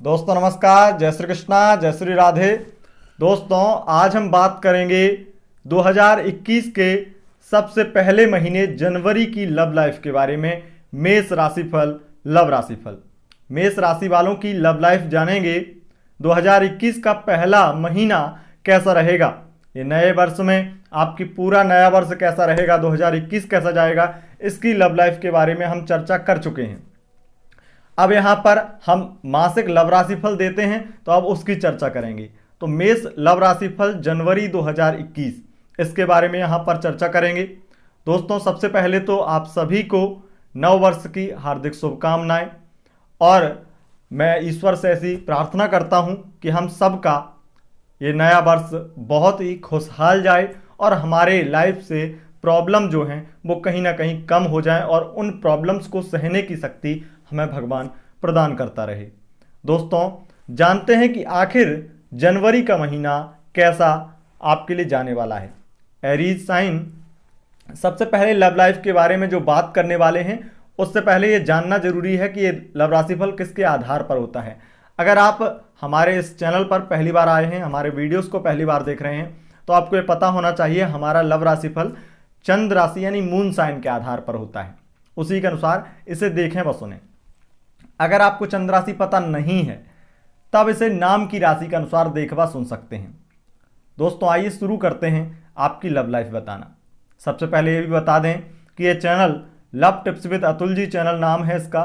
दोस्तों नमस्कार, जय श्री कृष्णा, जय श्री राधे। दोस्तों आज हम बात करेंगे 2021 के सबसे पहले महीने जनवरी की लव लाइफ के बारे में। मेष राशिफल, लव राशिफल। मेष राशि वालों की लव लाइफ जानेंगे। 2021 का पहला महीना कैसा रहेगा, ये नए वर्ष में आपकी पूरा नया वर्ष कैसा रहेगा, 2021 कैसा जाएगा, इसकी लव लाइफ के बारे में हम चर्चा कर चुके हैं। अब यहाँ पर हम मासिक लव राशिफल देते हैं, तो अब उसकी चर्चा करेंगे। तो मेष लव राशिफल जनवरी 2021, इसके बारे में यहाँ पर चर्चा करेंगे। दोस्तों सबसे पहले तो आप सभी को नव वर्ष की हार्दिक शुभकामनाएं, और मैं ईश्वर से ऐसी प्रार्थना करता हूँ कि हम सबका ये नया वर्ष बहुत ही खुशहाल जाए और हमारे लाइफ से प्रॉब्लम जो हैं वो कहीं ना कहीं कम हो जाए और उन प्रॉब्लम्स को सहने की शक्ति हमें भगवान प्रदान करता रहे। दोस्तों जानते हैं कि आखिर जनवरी का महीना कैसा आपके लिए जाने वाला है। एरीज साइन, सबसे पहले लव लाइफ के बारे में जो बात करने वाले हैं उससे पहले ये जानना जरूरी है कि ये लव राशिफल किसके आधार पर होता है। अगर आप हमारे इस चैनल पर पहली बार आए हैं, हमारे वीडियोस को पहली बार देख रहे हैं, तो आपको ये पता होना चाहिए हमारा लव राशिफल चंद्र राशि यानी मून साइन के आधार पर होता है। उसी के अनुसार इसे देखें व सुने। अगर आपको चंद्र राशि पता नहीं है तब इसे नाम की राशि के अनुसार देख व सुन सकते हैं। दोस्तों आइए शुरू करते हैं आपकी लव लाइफ बताना। सबसे पहले ये भी बता दें कि ये channel love tips with Atul ji channel नाम है इसका,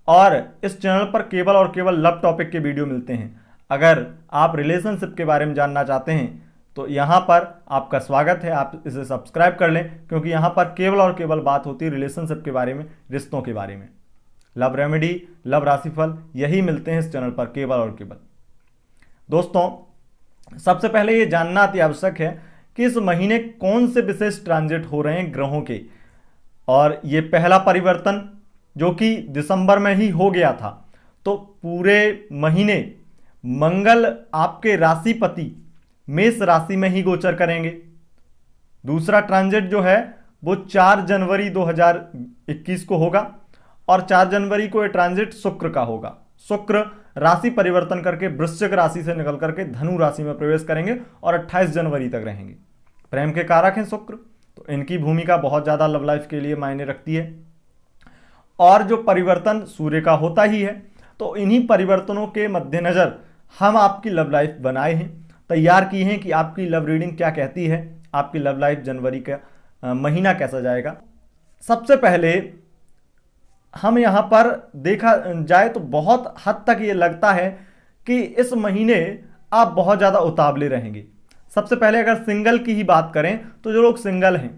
और इस चैनल पर केवल और केवल लव टॉपिक के वीडियो मिलते हैं। अगर आप रिलेशनशिप के बारे में जानना चाहते हैं तो यहाँ पर आपका स्वागत है, आप इसे सब्सक्राइब कर लें, क्योंकि यहाँ पर केवल और केवल बात होती है रिलेशनशिप के बारे में, रिश्तों के बारे में। लव रेमेडी, लव राशिफल यही मिलते हैं इस चैनल पर केवल और केवल। दोस्तों सबसे पहले ये जानना अति आवश्यक है कि इस महीने कौन से विशेष ट्रांजिट हो रहे हैं ग्रहों के, और ये पहला परिवर्तन जो कि दिसंबर में ही हो गया था, तो पूरे महीने मंगल आपके राशिपति मेष राशि में ही गोचर करेंगे। दूसरा ट्रांजिट जो है वो 4 जनवरी 2021 को होगा, और 4 जनवरी को ये ट्रांजिट शुक्र का होगा। शुक्र राशि परिवर्तन करके वृश्चिक राशि से निकल करके धनु राशि में प्रवेश करेंगे और 28 जनवरी तक रहेंगे। प्रेम के कारक हैं शुक्र, तो इनकी भूमिका बहुत ज़्यादा लव लाइफ के लिए मायने रखती है। और जो परिवर्तन सूर्य का होता ही है, तो इन्हीं परिवर्तनों के मद्देनज़र हम आपकी लव लाइफ बनाए हैं, तैयार की हैं कि आपकी लव रीडिंग क्या कहती है, आपकी लव लाइफ जनवरी का महीना कैसा जाएगा। सबसे पहले हम यहाँ पर देखा जाए तो बहुत हद तक ये लगता है कि इस महीने आप बहुत ज़्यादा उतावले रहेंगे। सबसे पहले अगर सिंगल की ही बात करें तो जो लोग सिंगल हैं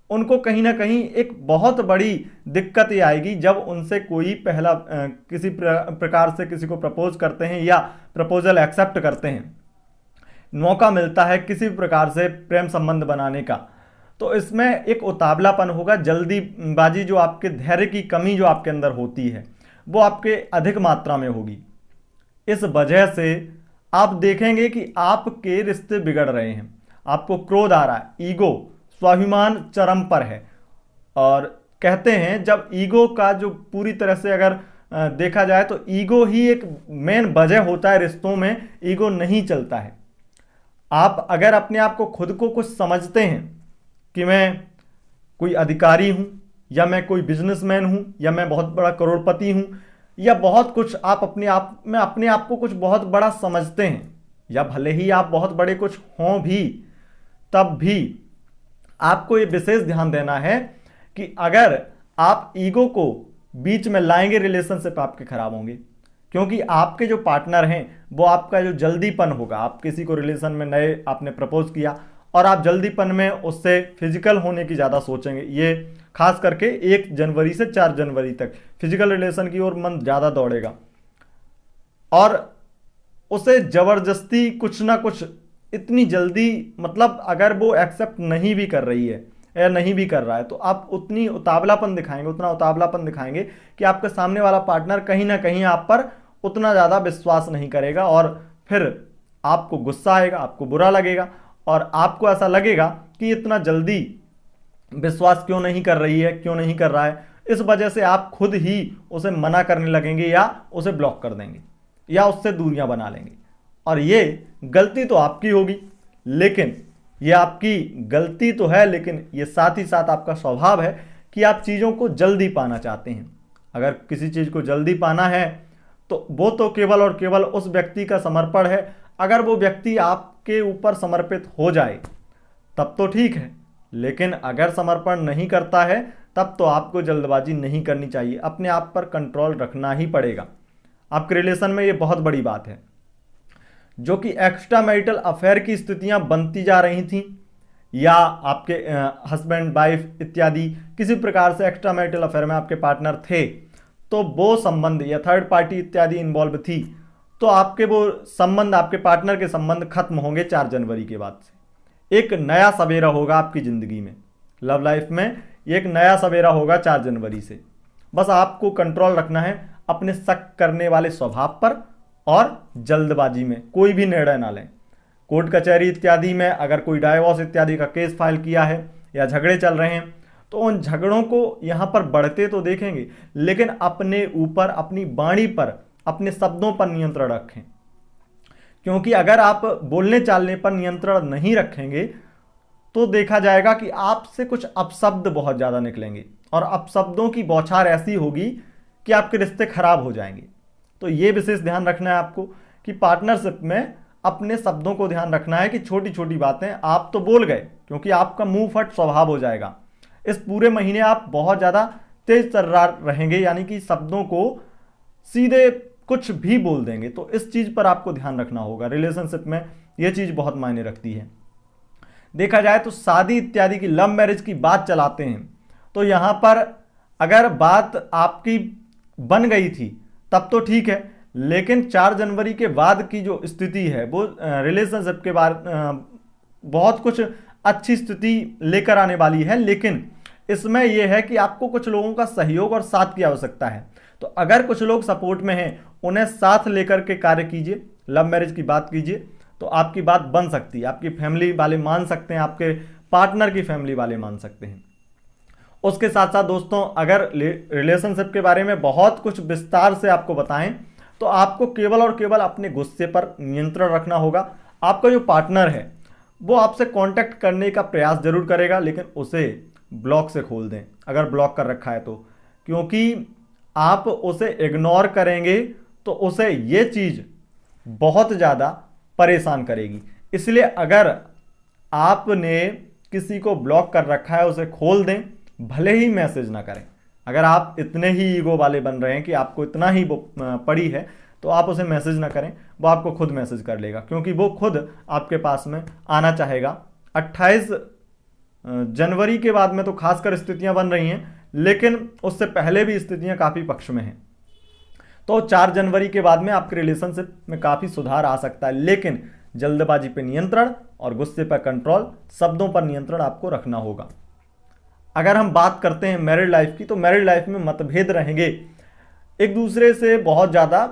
उनको कहीं ना कहीं एक बहुत बड़ी दिक्कत ये आएगी जब उनसे कोई पहला किसी प्रकार से किसी को प्रपोज करते हैं या प्रपोजल एक्सेप्ट करते हैं, मौका मिलता है किसी प्रकार से प्रेम संबंध बनाने का, तो इसमें एक उतावलापन होगा। जल्दीबाजी, जो आपके धैर्य की कमी जो आपके अंदर होती है वो आपके अधिक मात्रा में होगी। इस वजह से आप देखेंगे कि आपके रिश्ते बिगड़ रहे हैं, आपको क्रोध आ रहा है, ईगो स्वाभिमान चरम पर है। और कहते हैं जब ईगो का जो पूरी तरह से अगर देखा जाए तो ईगो ही एक मेन वजह होता है रिश्तों में, ईगो नहीं चलता है। आप अगर अपने आप को खुद को कुछ समझते हैं कि मैं कोई अधिकारी हूँ, या मैं कोई बिजनेसमैन हूँ, या मैं बहुत बड़ा करोड़पति हूँ, या बहुत कुछ आप अपने आप को कुछ बहुत बड़ा समझते हैं, या भले ही आप बहुत बड़े कुछ हों भी, तब भी आपको ये विशेष ध्यान देना है कि अगर आप ईगो को बीच में लाएंगे रिलेशनशिप आपके खराब होंगे। क्योंकि आपके जो पार्टनर हैं वो आपका जो जल्दीपन होगा, आप किसी को रिलेशन में नए आपने प्रपोज किया और आप जल्दीपन में उससे फिजिकल होने की ज़्यादा सोचेंगे। ये खास करके 1 जनवरी से 4 जनवरी तक फिजिकल रिलेशन की ओर मन ज़्यादा दौड़ेगा, और उसे ज़बरदस्ती कुछ ना कुछ इतनी जल्दी, मतलब अगर वो एक्सेप्ट नहीं भी कर रही है या नहीं भी कर रहा है, तो आप उतना उतावलापन दिखाएंगे कि आपके सामने वाला पार्टनर कहीं ना कहीं आप पर उतना ज़्यादा विश्वास नहीं करेगा, और फिर आपको गुस्सा आएगा, आपको बुरा लगेगा, और आपको ऐसा लगेगा कि इतना जल्दी विश्वास क्यों नहीं कर रही है, क्यों नहीं कर रहा है। इस वजह से आप खुद ही उसे मना करने लगेंगे या उसे ब्लॉक कर देंगे। या उससे दूरियां बना लेंगे। और ये गलती तो आपकी होगी, लेकिन ये आपकी गलती तो है, लेकिन ये साथ ही साथ आपका स्वभाव है कि आप चीज़ों को जल्दी पाना चाहते हैं। अगर किसी चीज़ को जल्दी पाना है तो वो तो केवल और केवल उस व्यक्ति का समर्पण है। अगर वो व्यक्ति आपके ऊपर समर्पित हो जाए तब तो ठीक है, लेकिन अगर समर्पण नहीं करता है तब तो आपको जल्दबाजी नहीं करनी चाहिए, अपने आप पर कंट्रोल रखना ही पड़ेगा। आपके रिलेशन में ये बहुत बड़ी बात है। जो कि एक्स्ट्रा मैरिटल अफेयर की स्थितियां बनती जा रही थी, या आपके हस्बैंड वाइफ इत्यादि किसी प्रकार से एक्स्ट्रा मैरिटल अफेयर में आपके पार्टनर थे, तो वो संबंध या थर्ड पार्टी इत्यादि इन्वॉल्व थी, तो आपके वो संबंध, आपके पार्टनर के संबंध खत्म होंगे 4 जनवरी के बाद से। एक नया सवेरा होगा आपकी ज़िंदगी में, लव लाइफ में एक नया सवेरा होगा 4 जनवरी से। बस आपको कंट्रोल रखना है अपने शक करने वाले स्वभाव पर, और जल्दबाजी में कोई भी निर्णय ना लें। कोर्ट कचहरी इत्यादि में अगर कोई डाइवोर्स इत्यादि का केस फाइल किया है या झगड़े चल रहे हैं, तो उन झगड़ों को यहाँ पर बढ़ते तो देखेंगे, लेकिन अपने ऊपर, अपनी वाणी पर, अपने शब्दों पर नियंत्रण रखें। क्योंकि अगर आप बोलने चालने पर नियंत्रण नहीं रखेंगे तो देखा जाएगा कि आपसे कुछ अपशब्द बहुत ज़्यादा निकलेंगे, और अपशब्दों की बौछार ऐसी होगी कि आपके रिश्ते खराब हो जाएंगे। तो ये विशेष ध्यान रखना है आपको कि पार्टनरशिप में अपने शब्दों को ध्यान रखना है कि छोटी छोटी बातें आप तो बोल गए, क्योंकि आपका मुंह फट स्वभाव हो जाएगा। इस पूरे महीने आप बहुत ज़्यादा तेज तर्रार रहेंगे, यानी कि शब्दों को सीधे कुछ भी बोल देंगे। तो इस चीज़ पर आपको ध्यान रखना होगा। रिलेशनशिप में यह चीज़ बहुत मायने रखती है। देखा जाए तो शादी इत्यादि की, लव मैरिज की बात चलाते हैं, तो यहाँ पर अगर बात आपकी बन गई थी तब तो ठीक है, लेकिन 4 जनवरी के बाद की जो स्थिति है वो रिलेशनशिप के बाद बहुत कुछ अच्छी स्थिति लेकर आने वाली है। लेकिन इसमें यह है कि आपको कुछ लोगों का सहयोग और साथ की आवश्यकता है। तो अगर कुछ लोग सपोर्ट में हैं, उन्हें साथ लेकर के कार्य कीजिए, लव मैरिज की बात कीजिए, तो आपकी बात बन सकती है। आपकी फैमिली वाले मान सकते हैं, आपके पार्टनर की फैमिली वाले मान सकते हैं। उसके साथ साथ दोस्तों, अगर रिलेशनशिप के बारे में बहुत कुछ विस्तार से आपको बताएं, तो आपको केवल और केवल अपने गुस्से पर नियंत्रण रखना होगा। आपका जो पार्टनर है वो आपसे कांटेक्ट करने का प्रयास जरूर करेगा, लेकिन उसे ब्लॉक से खोल दें अगर ब्लॉक कर रखा है तो, क्योंकि आप उसे इग्नोर करेंगे तो उसे ये चीज़ बहुत ज़्यादा परेशान करेगी। इसलिए अगर आपने किसी को ब्लॉक कर रखा है, उसे खोल दें, भले ही मैसेज ना करें। अगर आप इतने ही ईगो वाले बन रहे हैं कि आपको इतना ही वो पड़ी है, तो आप उसे मैसेज ना करें, वो आपको खुद मैसेज कर लेगा, क्योंकि वो खुद आपके पास में आना चाहेगा। 28 जनवरी के बाद में तो खासकर स्थितियां बन रही हैं, लेकिन उससे पहले भी स्थितियां काफ़ी पक्ष में हैं। तो 4 जनवरी के बाद में आपके रिलेशनशिप में काफ़ी सुधार आ सकता है, लेकिन जल्दबाजी पर नियंत्रण और गुस्से पर कंट्रोल, शब्दों पर नियंत्रण आपको रखना होगा। अगर हम बात करते हैं मैरिड लाइफ की, तो मैरिड लाइफ में मतभेद रहेंगे, एक दूसरे से बहुत ज़्यादा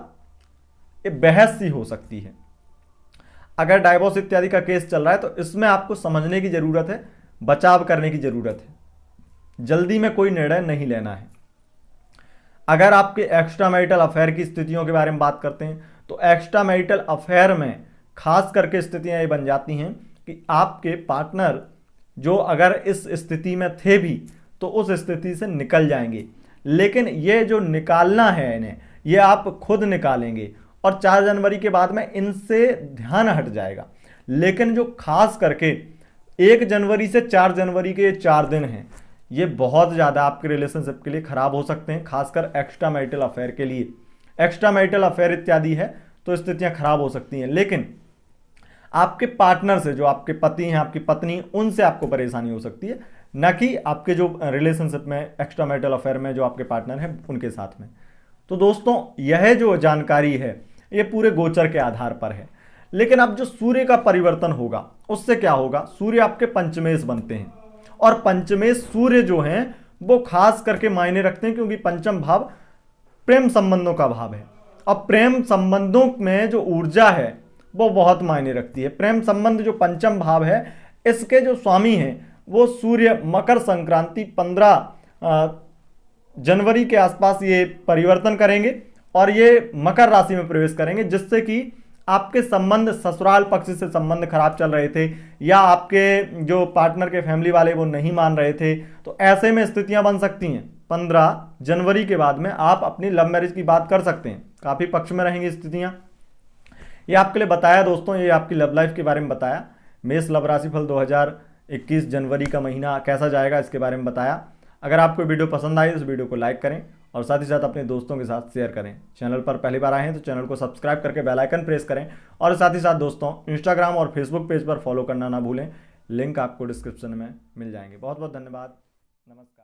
बहस सी हो सकती है। अगर डाइवोर्स इत्यादि का केस चल रहा है तो इसमें आपको समझने की ज़रूरत है, बचाव करने की ज़रूरत है, जल्दी में कोई निर्णय नहीं लेना है। अगर आपके एक्स्ट्रा मैरिटल अफेयर की स्थितियों के बारे में बात करते हैं, तो एक्स्ट्रा मैरिटल अफेयर में खास करके स्थितियां ये बन जाती हैं कि आपके पार्टनर जो अगर इस स्थिति में थे भी तो उस स्थिति से निकल जाएंगे, लेकिन ये जो निकालना है इन्हें, ये आप खुद निकालेंगे, और 4 जनवरी के बाद में इनसे ध्यान हट जाएगा। लेकिन जो खास करके 1 जनवरी से 4 जनवरी के 4 दिन हैं, ये बहुत ज़्यादा आपके रिलेशनशिप के लिए ख़राब हो सकते हैं, खासकर एक्स्ट्रा मैरिटल अफेयर के लिए। एक्स्ट्रा मैरिटल अफेयर इत्यादि है तो स्थितियाँ खराब हो सकती हैं, लेकिन आपके पार्टनर से, जो आपके पति हैं, आपकी पत्नी, उनसे आपको परेशानी हो सकती है, न कि आपके जो रिलेशनशिप में एक्स्ट्रा मैरिटल अफेयर में जो आपके पार्टनर हैं उनके साथ में। तो दोस्तों, यह जो जानकारी है ये पूरे गोचर के आधार पर है। लेकिन अब जो सूर्य का परिवर्तन होगा उससे क्या होगा, सूर्य आपके पंचमेश बनते हैं, और पंचमेश सूर्य जो हैं वो खास करके मायने रखते हैं, क्योंकि पंचम भाव प्रेम संबंधों का भाव है, और प्रेम संबंधों में जो ऊर्जा है वो बहुत मायने रखती है। प्रेम संबंध जो पंचम भाव है, इसके जो स्वामी हैं वो सूर्य मकर संक्रांति 15 जनवरी के आसपास ये परिवर्तन करेंगे, और ये मकर राशि में प्रवेश करेंगे, जिससे कि आपके संबंध ससुराल पक्ष से संबंध खराब चल रहे थे या आपके जो पार्टनर के फैमिली वाले वो नहीं मान रहे थे, तो ऐसे में स्थितियां बन सकती हैं। 15 जनवरी के बाद में आप अपनी लव मैरिज की बात कर सकते हैं, काफी पक्ष में रहेंगी स्थितियां। ये आपके लिए बताया दोस्तों, ये आपकी लव लाइफ के बारे में बताया। मेष लव राशिफल 2021 जनवरी का महीना कैसा जाएगा इसके बारे में बताया। अगर आपको वीडियो पसंद आई तो इस वीडियो को लाइक करें और साथ ही साथ अपने दोस्तों के साथ शेयर करें। चैनल पर पहली बार आए हैं तो चैनल को सब्सक्राइब करके बेल आइकन प्रेस करें और साथ ही साथ दोस्तों इंस्टाग्राम और फेसबुक पेज पर फॉलो करना ना भूलें, लिंक आपको डिस्क्रिप्शन में मिल जाएंगे। बहुत बहुत धन्यवाद, नमस्कार।